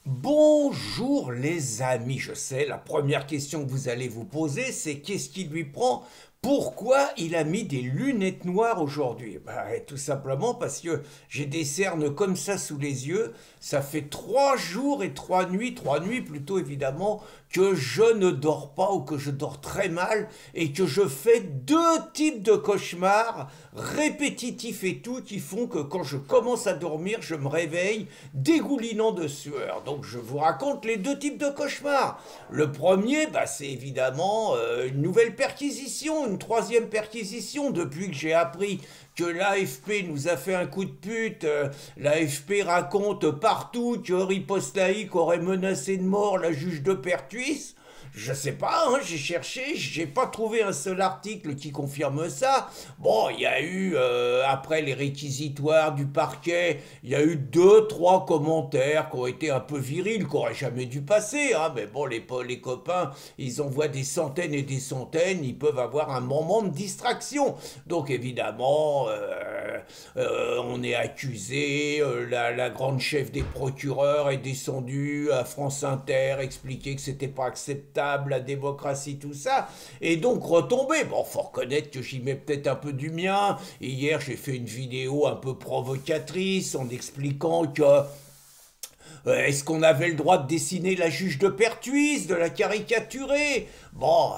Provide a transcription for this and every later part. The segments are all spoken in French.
Bonjour les amis, je sais, la première question que vous allez vous poser, c'est qu'est-ce qui lui prend? Pourquoi il a mis des lunettes noires aujourd'hui? Tout simplement parce que j'ai des cernes comme ça sous les yeux. Ça fait 3 jours et 3 nuits plutôt évidemment, que je ne dors pas ou que je dors très mal et que je fais deux types de cauchemars répétitifs et tout qui font que quand je commence à dormir, je me réveille dégoulinant de sueur. Donc je vous raconte les deux types de cauchemars. Le premier, c'est évidemment une nouvelle perquisition, une troisième perquisition depuis que j'ai appris que l'AFP nous a fait un coup de pute. L'AFP raconte partout que Riposte Laïque aurait menacé de mort la juge de Pertuis. Je sais pas, hein, j'ai cherché, j'ai pas trouvé un seul article qui confirme ça. Bon, il y a eu, après les réquisitoires du parquet, il y a eu deux, trois commentaires qui ont été un peu virils, qui auraient jamais dû passer, hein, mais bon, les copains, ils envoient des centaines et des centaines, ils peuvent avoir un moment de distraction. Donc évidemment, on est accusé, la grande chef des procureurs est descendue à France Inter, expliquer que c'était pas acceptable, la démocratie, tout ça, et donc retombé. Bon, faut reconnaître que j'y mets peut-être un peu du mien. Et hier, j'ai fait une vidéo un peu provocatrice en expliquant que est-ce qu'on avait le droit de dessiner la juge de Pertuis, de la caricaturer? Bon,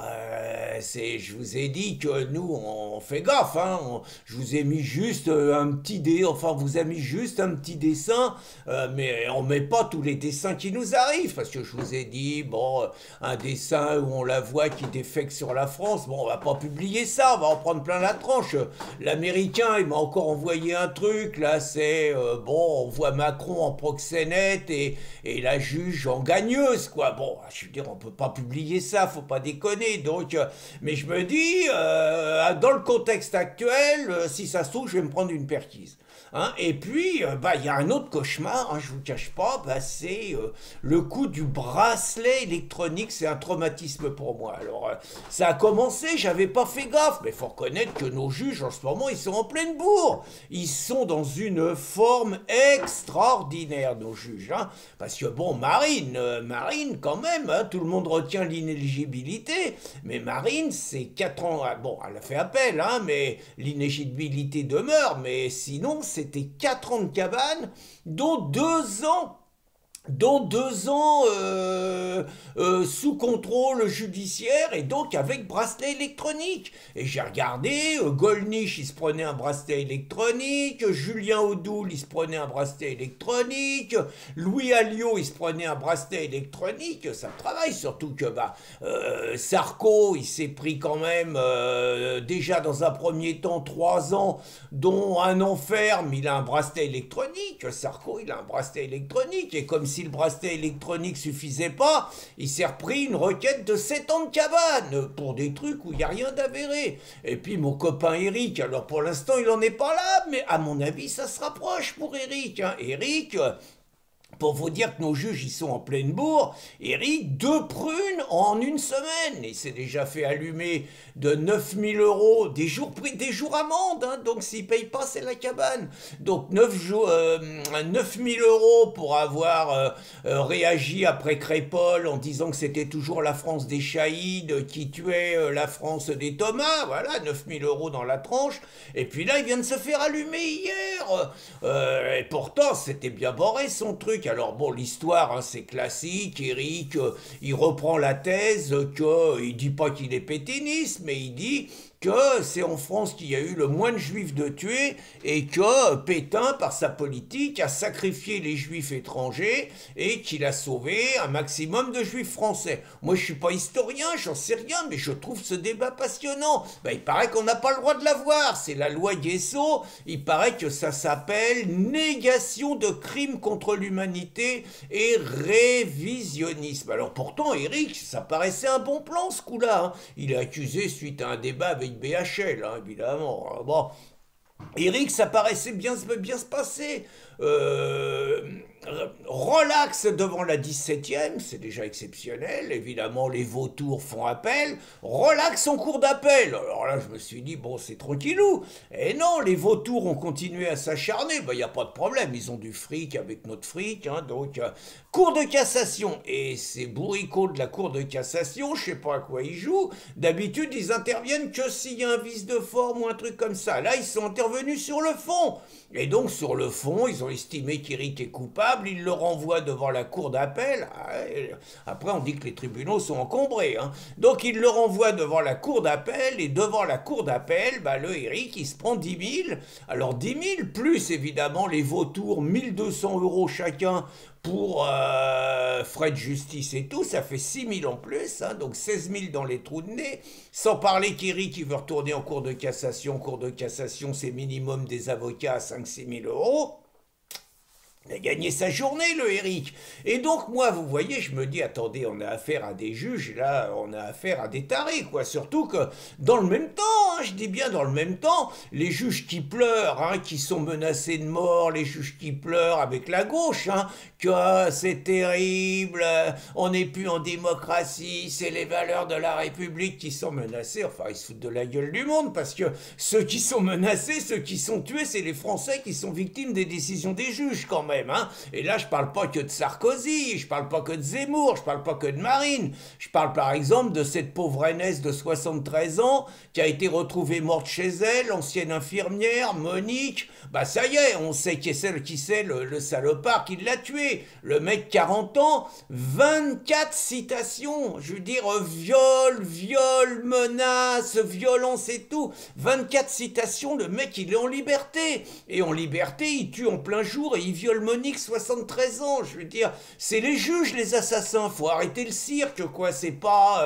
je vous ai dit que nous, on fait gaffe, hein. Je vous ai mis juste un petit enfin, on vous a mis juste un petit dessin, mais on met pas tous les dessins qui nous arrivent, parce que je vous ai dit, bon, un dessin où on la voit qui défecte sur la France, bon, on va pas publier ça, on va en prendre plein la tranche. L'Américain, il m'a encore envoyé un truc, là, c'est, bon, on voit Macron en proxénète et la juge en gagneuse, quoi. Bon, je veux dire, on peut pas publier ça, faut pas déconner. Donc, mais je me dis, dans le contexte actuel, si ça se trouve, je vais me prendre une perquise. Hein. Et puis, il y a un autre cauchemar, hein, je vous cache pas, c'est le coup du bracelet électronique, c'est un traumatisme pour moi. Alors, ça a commencé, j'avais pas fait gaffe, mais faut reconnaître que nos juges, en ce moment, ils sont en pleine bourre. Ils sont dans une forme extraordinaire, nos juges. Hein. Parce que, bon, Marine, quand même, hein, tout le monde retient l'inéligibilité, mais Marine, c'est 4 ans. Bon, elle a fait appel, hein, mais l'inéligibilité demeure, mais sinon, c'était 4 ans de cabane, dont 2 ans sous contrôle judiciaire et donc avec bracelet électronique. Et j'ai regardé, Golnisch il se prenait un bracelet électronique, Julien Audoul il se prenait un bracelet électronique, Louis Alliot il se prenait un bracelet électronique, ça travaille surtout que Sarko il s'est pris quand même déjà dans un premier temps 3 ans dont un an ferme, il a un bracelet électronique, Sarko il a un bracelet électronique et comme si le bracelet électronique suffisait pas, il s'est repris une requête de 7 ans de cabane pour des trucs où il n'y a rien d'avéré. Et puis mon copain Eric, alors pour l'instant il en est pas là, mais à mon avis ça se rapproche pour Eric. Hein. Eric, pour vous dire que nos juges ils sont en pleine bourre, Eric, 2 prunes en une semaine. Il s'est déjà fait allumer de 9000 €, des jours amende, hein, donc s'il paye pas, c'est la cabane. Donc 9000 € pour avoir réagi après Crépol en disant que c'était toujours la France des Chahides qui tuait la France des Thomas, voilà, 9000 € dans la tranche. Et puis là, il vient de se faire allumer hier. Et pourtant, c'était bien barré son truc. Alors bon, l'histoire, hein, c'est classique. Eric, il reprend la thèse il dit pas qu'il est pétainiste, mais il dit que c'est en France qu'il y a eu le moins de juifs de tués et que Pétain, par sa politique, a sacrifié les juifs étrangers et qu'il a sauvé un maximum de juifs français. Moi, je suis pas historien, j'en sais rien, mais je trouve ce débat passionnant. Il paraît qu'on n'a pas le droit de l'avoir, c'est la loi Guesso, il paraît que ça s'appelle négation de crimes contre l'humanité et révisionnisme. Alors pourtant, Eric, ça paraissait un bon plan ce coup-là. Hein. Il est accusé suite à un débat avec BHL, hein, évidemment. Bon, Eric, ça paraissait bien se passer. relaxe devant la 17e, c'est déjà exceptionnel, évidemment les vautours font appel, relaxe en cours d'appel. Alors là je me suis dit, bon c'est tranquillou, et non, les vautours ont continué à s'acharner, il n'y a pas de problème, ils ont du fric avec notre fric, hein, donc cour de cassation, et ces bourricots de la cour de cassation, je sais pas à quoi ils jouent, d'habitude ils interviennent que s'il y a un vice de forme ou un truc comme ça, là ils sont intervenus sur le fond, et donc sur le fond, ils ont estimé qu'Éric est coupable, ils le renvoient devant la cour d'appel. Après, on dit que les tribunaux sont encombrés. Hein. Donc ils le renvoient devant la cour d'appel, et devant la cour d'appel, le Éric, il se prend 10 000. Alors 10 000, plus évidemment les vautours, 1 200 € chacun pour frais de justice et tout, ça fait 6 000 en plus, hein, donc 16 000 dans les trous de nez, sans parler qu'Éric il veut retourner en cour de cassation, c'est minimum des avocats à 5 000 à 6 000 €. Il a gagné sa journée, le Éric. Et donc, moi, vous voyez, je me dis, attendez, on a affaire à des juges, là, on a affaire à des tarés, quoi. Surtout que, dans le même temps, hein, je dis bien dans le même temps, les juges qui pleurent, hein, qui sont menacés de mort, les juges qui pleurent avec la gauche, hein, que c'est terrible, on n'est plus en démocratie, c'est les valeurs de la République qui sont menacées. Enfin, ils se foutent de la gueule du monde, parce que ceux qui sont menacés, ceux qui sont tués, c'est les Français qui sont victimes des décisions des juges, quand même. Hein. Et là, je parle pas que de Sarkozy, je parle pas que de Zemmour, je parle pas que de Marine. Je parle par exemple de cette pauvre aînesse de 73 ans qui a été retrouvée morte chez elle, ancienne infirmière, Monique. Ça y est, on sait qui c'est le salopard qui l'a tué. Le mec 40 ans, 24 citations. Je veux dire, viol, menace, violence et tout. 24 citations, le mec il est en liberté. Et en liberté, il tue en plein jour et il viole Monique, 73 ans, je veux dire, c'est les juges, les assassins, faut arrêter le cirque, quoi, c'est pas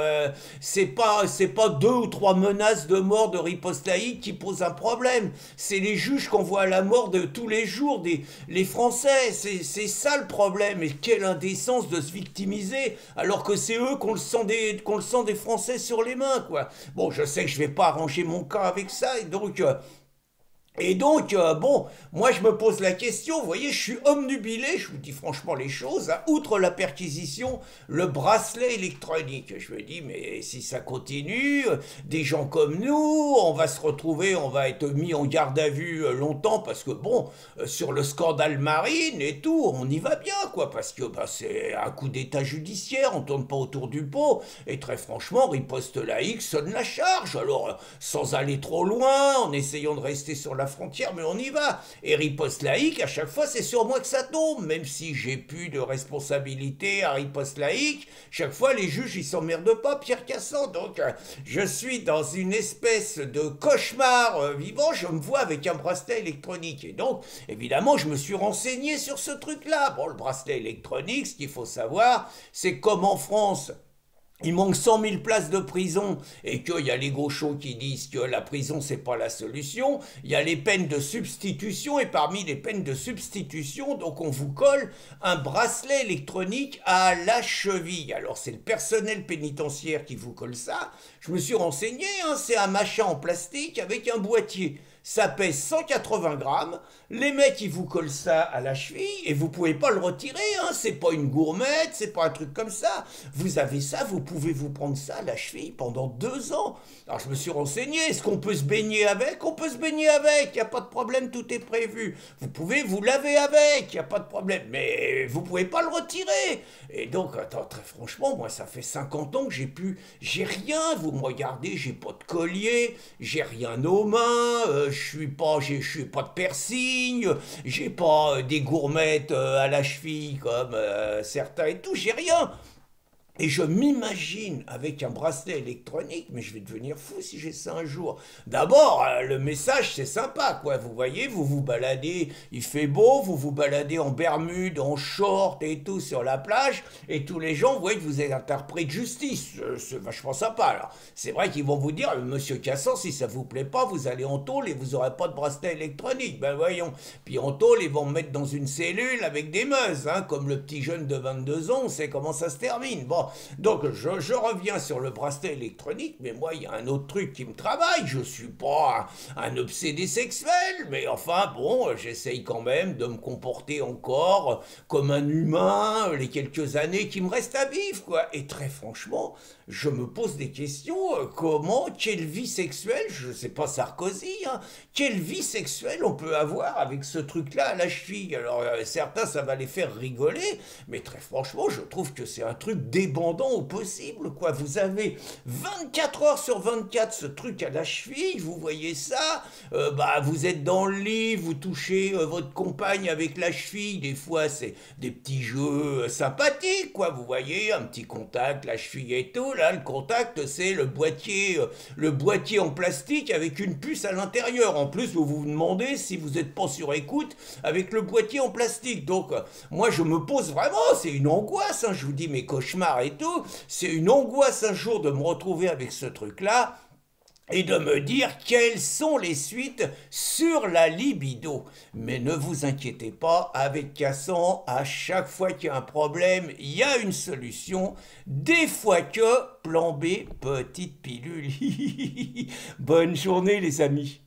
2 ou 3 menaces de mort de riposte laïque qui posent un problème, c'est les juges qu'on voit à la mort de tous les jours, les Français, c'est ça le problème, et quelle indécence de se victimiser, alors que c'est eux qu'on le sent des Français sur les mains, quoi. Bon, je sais que je vais pas arranger mon cas avec ça, et donc, bon, moi je me pose la question, vous voyez, je suis omnubilé, je vous dis franchement les choses, hein, outre la perquisition, le bracelet électronique. Je me dis, mais si ça continue, des gens comme nous, on va se retrouver, on va être mis en garde à vue longtemps, parce que bon, sur le scandale Marine et tout, on y va bien, quoi, parce que c'est un coup d'état judiciaire, on tourne pas autour du pot, et très franchement, riposte laïque sonne la charge, alors sans aller trop loin, en essayant de rester sur la frontière, mais on y va. Et riposte laïque, à chaque fois, c'est sur moi que ça tombe, même si j'ai plus de responsabilité à riposte laïque, chaque fois, les juges, ils s'emmerdent pas, Pierre Cassant. Donc, je suis dans une espèce de cauchemar vivant, je me vois avec un bracelet électronique. Et donc, évidemment, je me suis renseigné sur ce truc-là. Bon, le bracelet électronique, ce qu'il faut savoir, c'est comme en France, il manque 100 000 places de prison et qu'il y a les gauchos qui disent que la prison c'est pas la solution, il y a les peines de substitution et parmi les peines de substitution, donc on vous colle un bracelet électronique à la cheville. Alors c'est le personnel pénitentiaire qui vous colle ça. Je me suis renseigné, hein, c'est un machin en plastique avec un boîtier. Ça pèse 180 grammes, les mecs ils vous collent ça à la cheville et vous pouvez pas le retirer, hein, c'est pas une gourmette, c'est pas un truc comme ça. Vous avez ça, vous pouvez vous prendre ça à la cheville pendant 2 ans. Alors je me suis renseigné, est-ce qu'on peut se baigner avec? On peut se baigner avec, il n'y a pas de problème, tout est prévu. Vous pouvez vous laver avec, il n'y a pas de problème, mais vous pouvez pas le retirer. Et donc, attends, très franchement, moi ça fait 50 ans que j'ai rien, vous me regardez, j'ai pas de collier, j'ai rien aux mains, je suis pas de piercing, j'ai pas des gourmettes à la cheville comme certains et tout, j'ai rien. Et je m'imagine avec un bracelet électronique, mais je vais devenir fou si j'ai ça un jour. D'abord, le message c'est sympa, quoi. Vous voyez, vous vous baladez, il fait beau, vous vous baladez en bermude, en short et tout sur la plage, et tous les gens, vous voyez que vous êtes interprète de justice. C'est vachement sympa, alors. C'est vrai qu'ils vont vous dire, monsieur Cassan, si ça vous plaît pas, vous allez en tôle et vous aurez pas de bracelet électronique. Ben voyons. Puis en tôle, ils vont me mettre dans une cellule avec des meuses, hein, comme le petit jeune de 22 ans, on sait comment ça se termine. Bon. Bon, donc je reviens sur le bracelet électronique, mais moi, il y a un autre truc qui me travaille. Je suis pas un obsédé sexuel, mais enfin, bon, j'essaye quand même de me comporter encore comme un humain les quelques années qui me restent à vivre, quoi. Et très franchement, je me pose des questions. Comment, quelle vie sexuelle, je sais pas Sarkozy, hein, quelle vie sexuelle on peut avoir avec ce truc-là à la cheville? Alors, certains, ça va les faire rigoler, mais très franchement, je trouve que c'est un truc débandant au possible, quoi. Vous avez 24 heures sur 24 ce truc à la cheville, vous voyez ça, bah, vous êtes dans le lit, vous touchez votre compagne avec la cheville, des fois c'est des petits jeux sympathiques, quoi, vous voyez, un petit contact, la cheville et tout, là, le contact, c'est le boîtier en plastique avec une puce à l'intérieur. En plus, vous vous demandez si vous n'êtes pas sur écoute avec le boîtier en plastique. Donc, moi, je me pose vraiment, c'est une angoisse, hein, je vous dis mes cauchemars et tout, c'est une angoisse un jour de me retrouver avec ce truc-là et de me dire quelles sont les suites sur la libido. Mais ne vous inquiétez pas, avec Cassan, à chaque fois qu'il y a un problème, il y a une solution. Des fois que, plan B, petite pilule. Bonne journée les amis.